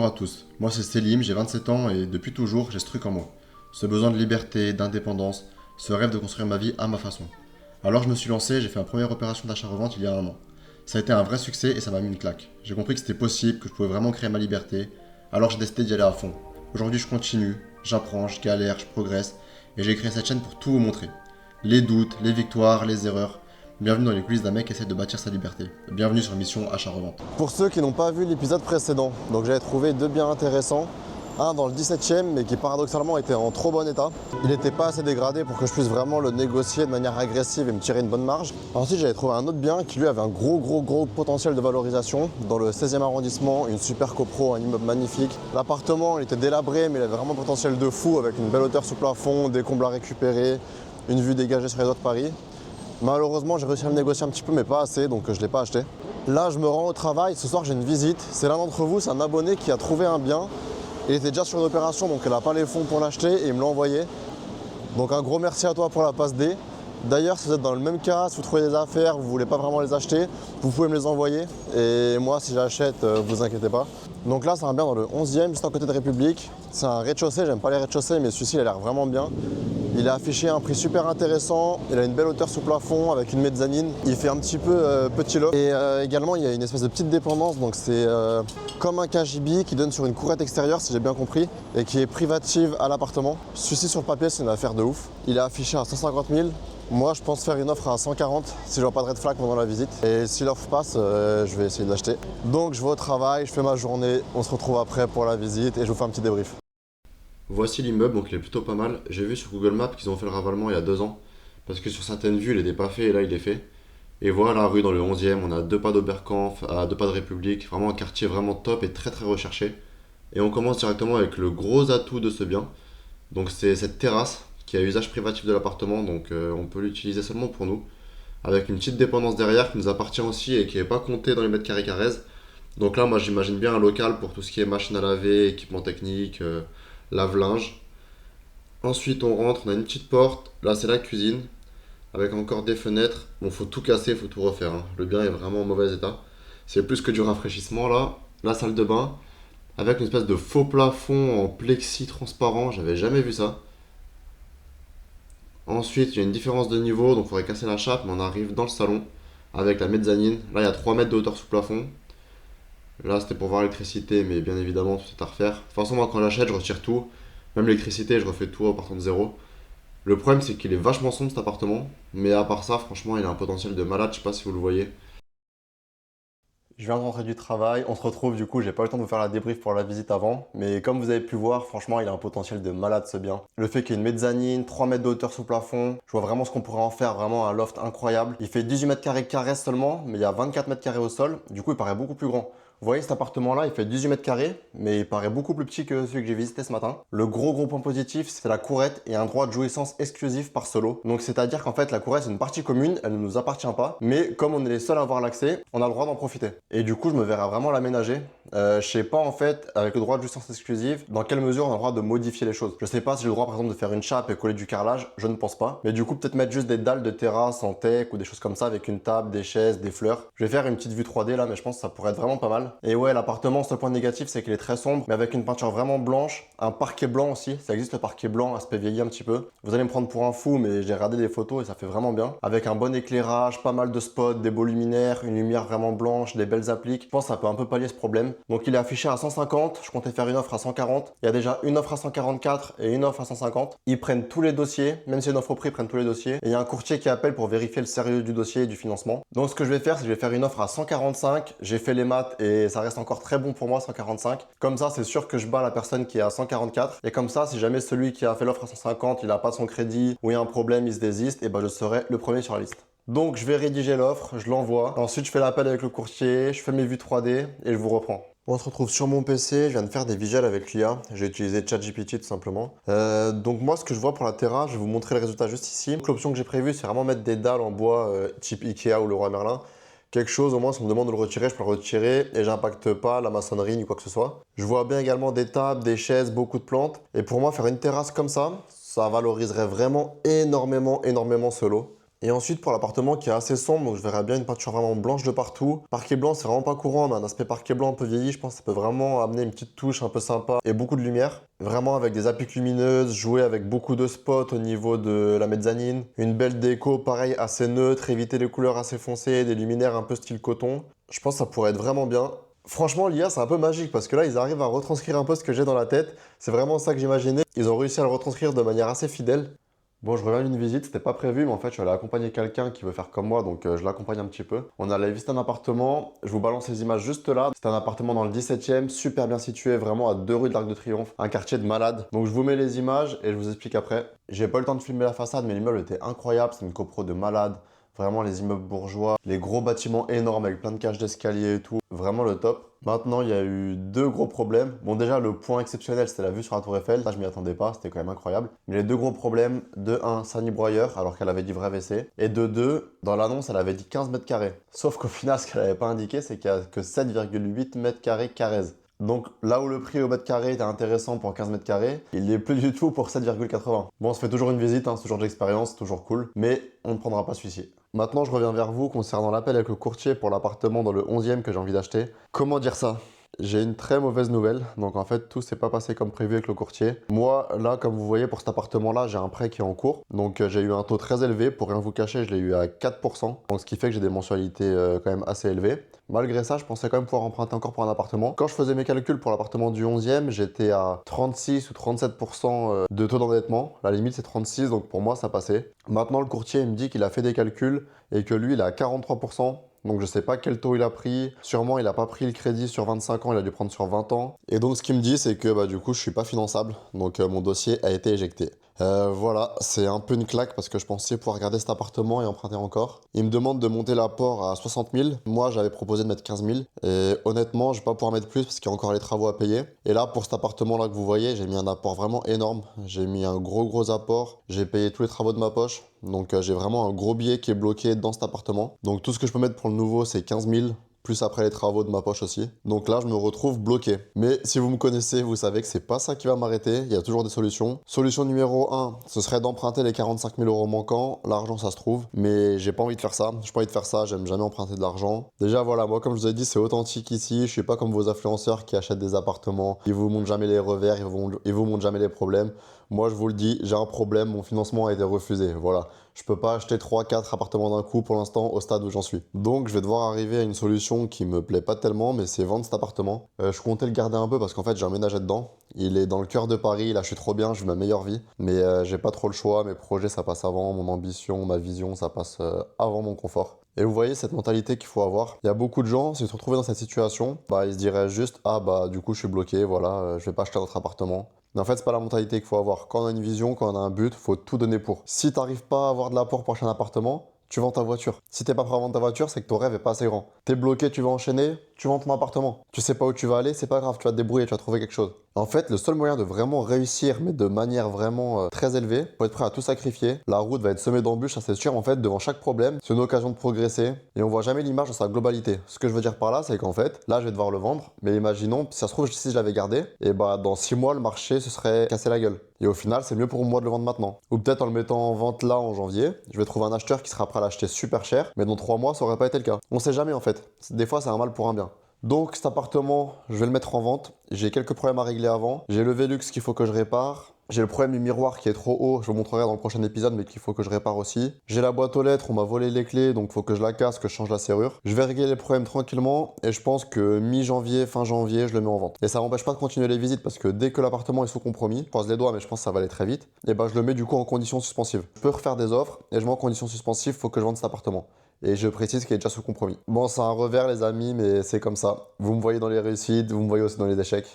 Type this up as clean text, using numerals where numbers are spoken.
Bonjour à tous, moi c'est Selim, j'ai 27 ans et depuis toujours j'ai ce truc en moi. Ce besoin de liberté, d'indépendance, ce rêve de construire ma vie à ma façon. Alors je me suis lancé, j'ai fait ma première opération d'achat-revente il y a un an. Ça a été un vrai succès et ça m'a mis une claque. J'ai compris que c'était possible, que je pouvais vraiment créer ma liberté, alors j'ai décidé d'y aller à fond. Aujourd'hui je continue, j'apprends, je galère, je progresse et j'ai créé cette chaîne pour tout vous montrer. Les doutes, les victoires, les erreurs. Bienvenue dans les coulisses d'un mec qui essaie de bâtir sa liberté. Bienvenue sur Mission Achat-Revente. Pour ceux qui n'ont pas vu l'épisode précédent, donc j'avais trouvé deux biens intéressants. Un dans le 17e, mais qui paradoxalement était en trop bon état. Il n'était pas assez dégradé pour que je puisse vraiment le négocier de manière agressive et me tirer une bonne marge. Ensuite, j'avais trouvé un autre bien qui lui avait un gros potentiel de valorisation. Dans le 16e arrondissement, une super copro, un immeuble magnifique. L'appartement, il était délabré, mais il avait vraiment un potentiel de fou avec une belle hauteur sous plafond, des combles à récupérer, une vue dégagée sur les toits de Paris. Malheureusement, j'ai réussi à le négocier un petit peu, mais pas assez, donc je ne l'ai pas acheté. Là, je me rends au travail. Ce soir, j'ai une visite. C'est l'un d'entre vous, c'est un abonné qui a trouvé un bien. Il était déjà sur une opération, donc elle n'a pas les fonds pour l'acheter et il me l'a envoyé. Donc un gros merci à toi pour la passe D. D'ailleurs, si vous êtes dans le même cas, si vous trouvez des affaires, vous ne voulez pas vraiment les acheter, vous pouvez me les envoyer. Et moi, si j'achète, vous inquiétez pas. Donc là, c'est un bien dans le 11e, juste à côté de République. C'est un rez-de-chaussée, j'aime pas les rez-de-chaussée, mais celui-ci, il a l'air vraiment bien. Il a affiché un prix super intéressant, il a une belle hauteur sous plafond avec une mezzanine. Il fait un petit peu petit lot. Et également, il y a une espèce de petite dépendance, donc c'est comme un KGB qui donne sur une courette extérieure, si j'ai bien compris, et qui est privative à l'appartement. Celui-ci sur le papier, c'est une affaire de ouf. Il est affiché à 150 000. Moi, je pense faire une offre à 140 si je vois pas de red flag pendant la visite. Et si l'offre passe, je vais essayer de l'acheter. Donc, je vais au travail, je fais ma journée, on se retrouve après pour la visite et je vous fais un petit débrief. Voici l'immeuble, donc il est plutôt pas mal. J'ai vu sur Google Maps qu'ils ont fait le ravalement il y a 2 ans. Parce que sur certaines vues, il n'était pas fait et là, il est fait. Et voilà la rue dans le 11e, on a 2 pas d'Oberkampf, à 2 pas de République. Vraiment un quartier vraiment top et très recherché. Et on commence directement avec le gros atout de ce bien. Donc c'est cette terrasse qui a usage privatif de l'appartement, donc on peut l'utiliser seulement pour nous. Avec une petite dépendance derrière qui nous appartient aussi et qui n'est pas comptée dans les mètres carrés Carrez. Donc là, moi j'imagine bien un local pour tout ce qui est machine à laver, équipement technique, lave-linge. Ensuite, on rentre, on a une petite porte. Là, c'est la cuisine, avec encore des fenêtres. Bon, faut tout casser, faut tout refaire, hein. Le bien est vraiment en mauvais état. C'est plus que du rafraîchissement là. La salle de bain, avec une espèce de faux plafond en plexi transparent. J'avais jamais vu ça. Ensuite, il y a une différence de niveau, donc il faudrait casser la chape, mais on arrive dans le salon avec la mezzanine. Là, il y a 3 mètres de hauteur sous plafond. Là, c'était pour voir l'électricité, mais bien évidemment, tout est à refaire. De toute façon, moi, quand j'achète, je retire tout. Même l'électricité, je refais tout en partant de zéro. Le problème, c'est qu'il est vachement sombre cet appartement. Mais à part ça, franchement, il a un potentiel de malade. Je sais pas si vous le voyez. Je viens de rentrer du travail, on se retrouve du coup, j'ai pas eu le temps de vous faire la débrief pour la visite avant, mais comme vous avez pu voir, franchement il a un potentiel de malade ce bien. Le fait qu'il y ait une mezzanine, 3 mètres de hauteur sous plafond, je vois vraiment ce qu'on pourrait en faire, vraiment un loft incroyable. Il fait 18 mètres carrés carrés seulement, mais il y a 24 mètres carrés au sol, du coup il paraît beaucoup plus grand. Vous voyez cet appartement là, il fait 18 mètres carrés, mais il paraît beaucoup plus petit que celui que j'ai visité ce matin. Le gros point positif, c'est la courette et un droit de jouissance exclusif par solo. Donc c'est à dire qu'en fait la courette c'est une partie commune, elle ne nous appartient pas, mais comme on est les seuls à avoir l'accès, on a le droit d'en profiter. Et du coup je me verrai vraiment l'aménager. Je sais pas en fait, avec le droit de jouissance exclusive, dans quelle mesure on a le droit de modifier les choses. Je sais pas si j'ai le droit par exemple de faire une chape et coller du carrelage, je ne pense pas. Mais du coup peut-être mettre juste des dalles de terrasse en teck ou des choses comme ça avec une table, des chaises, des fleurs. Je vais faire une petite vue 3D là, mais je pense que ça pourrait être vraiment pas mal. Et ouais, l'appartement, seul point négatif, c'est qu'il est très sombre, mais avec une peinture vraiment blanche, un parquet blanc aussi. Ça existe le parquet blanc, aspect vieilli un petit peu. Vous allez me prendre pour un fou, mais j'ai regardé des photos et ça fait vraiment bien. Avec un bon éclairage, pas mal de spots, des beaux luminaires, une lumière vraiment blanche, des belles appliques. Je pense que ça peut un peu pallier ce problème. Donc il est affiché à 150, je comptais faire une offre à 140. Il y a déjà une offre à 144 et une offre à 150. Ils prennent tous les dossiers, même si c'est une offre au prix, ils prennent tous les dossiers. Et il y a un courtier qui appelle pour vérifier le sérieux du dossier et du financement. Donc ce que je vais faire, c'est que je vais faire une offre à 145. J'ai fait les maths et ça reste encore très bon pour moi, 145. Comme ça, c'est sûr que je bats la personne qui est à 144. Et comme ça, si jamais celui qui a fait l'offre à 150, il n'a pas son crédit ou il y a un problème, il se désiste, et ben je serai le premier sur la liste. Donc je vais rédiger l'offre, je l'envoie. Ensuite, je fais l'appel avec le courtier, je fais mes vues 3D et je vous reprends. On se retrouve sur mon PC, je viens de faire des visuels avec l'IA. J'ai utilisé ChatGPT tout simplement. Donc moi, ce que je vois pour la terrasse, je vais vous montrer le résultat juste ici. Donc, l'option que j'ai prévue, c'est vraiment mettre des dalles en bois type Ikea ou Leroy Merlin. Quelque chose, au moins, si on me demande de le retirer, je peux le retirer et j'impacte pas la maçonnerie ni quoi que ce soit. Je vois bien également des tables, des chaises, beaucoup de plantes. Et pour moi, faire une terrasse comme ça valoriserait vraiment énormément ce lot. Et ensuite, pour l'appartement qui est assez sombre, donc je verrais bien une peinture vraiment blanche de partout. Parquet blanc, c'est vraiment pas courant, mais un aspect parquet blanc un peu vieilli, je pense que ça peut vraiment amener une petite touche un peu sympa et beaucoup de lumière. Vraiment avec des appliques lumineuses, jouer avec beaucoup de spots au niveau de la mezzanine. Une belle déco, pareil, assez neutre, éviter les couleurs assez foncées, des luminaires un peu style coton. Je pense que ça pourrait être vraiment bien. Franchement, l'IA, c'est un peu magique parce que là, ils arrivent à retranscrire un peu ce que j'ai dans la tête. C'est vraiment ça que j'imaginais. Ils ont réussi à le retranscrire de manière assez fidèle. Bon, je reviens d'une visite, c'était pas prévu, mais en fait, je suis allé accompagner quelqu'un qui veut faire comme moi, donc je l'accompagne un petit peu. On allait visiter un appartement, je vous balance les images juste là. C'était un appartement dans le 17e, super bien situé, vraiment à 2 rues de l'Arc de Triomphe, un quartier de malade. Donc je vous mets les images et je vous explique après. J'ai pas eu le temps de filmer la façade, mais l'immeuble était incroyable, c'est une copro de malade. Vraiment les immeubles bourgeois, les gros bâtiments énormes avec plein de cages d'escalier et tout. Vraiment le top. Maintenant, il y a eu deux gros problèmes. Bon, déjà, le point exceptionnel, c'était la vue sur la Tour Eiffel. Ça, je m'y attendais pas, c'était quand même incroyable. Mais les deux gros problèmes, de un, Sani Broyeur, alors qu'elle avait dit vrai WC. Et de deux, dans l'annonce, elle avait dit 15 mètres carrés. Sauf qu'au final, ce qu'elle n'avait pas indiqué, c'est qu'il n'y a que 7,8 mètres carrés carrés. Donc là où le prix au mètre carré était intéressant pour 15 mètres carrés, il n'est plus du tout pour 7,80. Bon, on se fait toujours une visite, hein, c'est toujours de l'expérience, c'est toujours cool, mais on ne prendra pas celui-ci. Maintenant, je reviens vers vous concernant l'appel avec le courtier pour l'appartement dans le 11e que j'ai envie d'acheter. Comment dire ça? J'ai une très mauvaise nouvelle, donc en fait tout s'est pas passé comme prévu avec le courtier. Moi là comme vous voyez pour cet appartement là j'ai un prêt qui est en cours, donc j'ai eu un taux très élevé, pour rien vous cacher je l'ai eu à 4%, donc ce qui fait que j'ai des mensualités quand même assez élevées. Malgré ça je pensais quand même pouvoir emprunter encore pour un appartement. Quand je faisais mes calculs pour l'appartement du 11e j'étais à 36 ou 37% de taux d'endettement, la limite c'est 36 donc pour moi ça passait. Maintenant le courtier il me dit qu'il a fait des calculs et que lui il est à 43%. Donc je sais pas quel taux il a pris, sûrement il a pas pris le crédit sur 25 ans, il a dû prendre sur 20 ans. Et donc ce qu'il me dit c'est que bah, du coup je suis pas finançable, donc mon dossier a été éjecté. Voilà, c'est un peu une claque parce que je pensais pouvoir garder cet appartement et emprunter encore. Il me demande de monter l'apport à 60 000, moi j'avais proposé de mettre 15 000. Et honnêtement je vais pas pouvoir mettre plus parce qu'il y a encore les travaux à payer. Et là pour cet appartement là que vous voyez, j'ai mis un apport vraiment énorme, j'ai mis un gros apport, j'ai payé tous les travaux de ma poche. Donc j'ai vraiment un gros billet qui est bloqué dans cet appartement. Donc tout ce que je peux mettre pour le nouveau c'est 15 000, plus après les travaux de ma poche aussi. Donc là je me retrouve bloqué. Mais si vous me connaissez, vous savez que c'est pas ça qui va m'arrêter, il y a toujours des solutions. Solution numéro 1, ce serait d'emprunter les 45 000 euros manquants, l'argent ça se trouve. Mais j'ai pas envie de faire ça, j'ai pas envie de faire ça, j'aime jamais emprunter de l'argent. Déjà voilà, moi comme je vous ai dit c'est authentique ici, je suis pas comme vos influenceurs qui achètent des appartements, ils vous montrent jamais les revers, ils vous montrent jamais les problèmes. Moi, je vous le dis, j'ai un problème, mon financement a été refusé. Voilà. Je peux pas acheter 3, 4 appartements d'un coup pour l'instant au stade où j'en suis. Donc, je vais devoir arriver à une solution qui me plaît pas tellement, mais c'est vendre cet appartement. Je comptais le garder un peu parce qu'en fait, j'ai emménagé dedans. Il est dans le cœur de Paris, là, je suis trop bien, je vis ma meilleure vie. Mais j'ai pas trop le choix, mes projets, ça passe avant, mon ambition, ma vision, ça passe avant mon confort. Et vous voyez cette mentalité qu'il faut avoir. Il y a beaucoup de gens, s'ils se retrouvaient dans cette situation, bah, ils se diraient juste, ah bah du coup je suis bloqué, voilà, je vais pas acheter un autre appartement. Mais en fait, c'est pas la mentalité qu'il faut avoir. Quand on a une vision, quand on a un but, faut tout donner pour. Si t'arrives pas à avoir de l'apport pour acheter un appartement, tu vends ta voiture. Si t'es pas prêt à vendre ta voiture, c'est que ton rêve est pas assez grand. T'es bloqué, tu vas enchaîner, tu vends ton appartement. Tu sais pas où tu vas aller, c'est pas grave, tu vas te débrouiller, tu vas trouver quelque chose. En fait, le seul moyen de vraiment réussir, mais de manière vraiment très élevée, faut être prêt à tout sacrifier. La route va être semée d'embûches, ça c'est sûr. En fait, devant chaque problème, c'est une occasion de progresser et on voit jamais l'image dans sa globalité. Ce que je veux dire par là, c'est qu'en fait, là, je vais devoir le vendre, mais imaginons, si ça se trouve, si je l'avais gardé, et bah dans 6 mois, le marché se serait cassé la gueule. Et au final, c'est mieux pour moi de le vendre maintenant. Ou peut-être en le mettant en vente là en janvier, je vais trouver un acheteur qui sera prêt à l'acheter super cher, mais dans 3 mois, ça aurait pas été le cas. On sait jamais en fait. Des fois, c'est un mal pour un bien. Donc cet appartement, je vais le mettre en vente. J'ai quelques problèmes à régler avant. J'ai le Velux qu'il faut que je répare. J'ai le problème du miroir qui est trop haut, je vous montrerai dans le prochain épisode, mais qu'il faut que je répare aussi. J'ai la boîte aux lettres, on m'a volé les clés, donc il faut que je la casse, que je change la serrure. Je vais régler les problèmes tranquillement, et je pense que mi-janvier, fin janvier, je le mets en vente. Et ça m'empêche pas de continuer les visites, parce que dès que l'appartement est sous compromis, je croise les doigts, mais je pense que ça va aller très vite, et bah je le mets du coup en condition suspensive. Je peux refaire des offres, et je mets en condition suspensive, faut que je vende cet appartement. Et je précise qu'il est déjà sous compromis. Bon, c'est un revers les amis, mais c'est comme ça. Vous me voyez dans les réussites, vous me voyez aussi dans les échecs.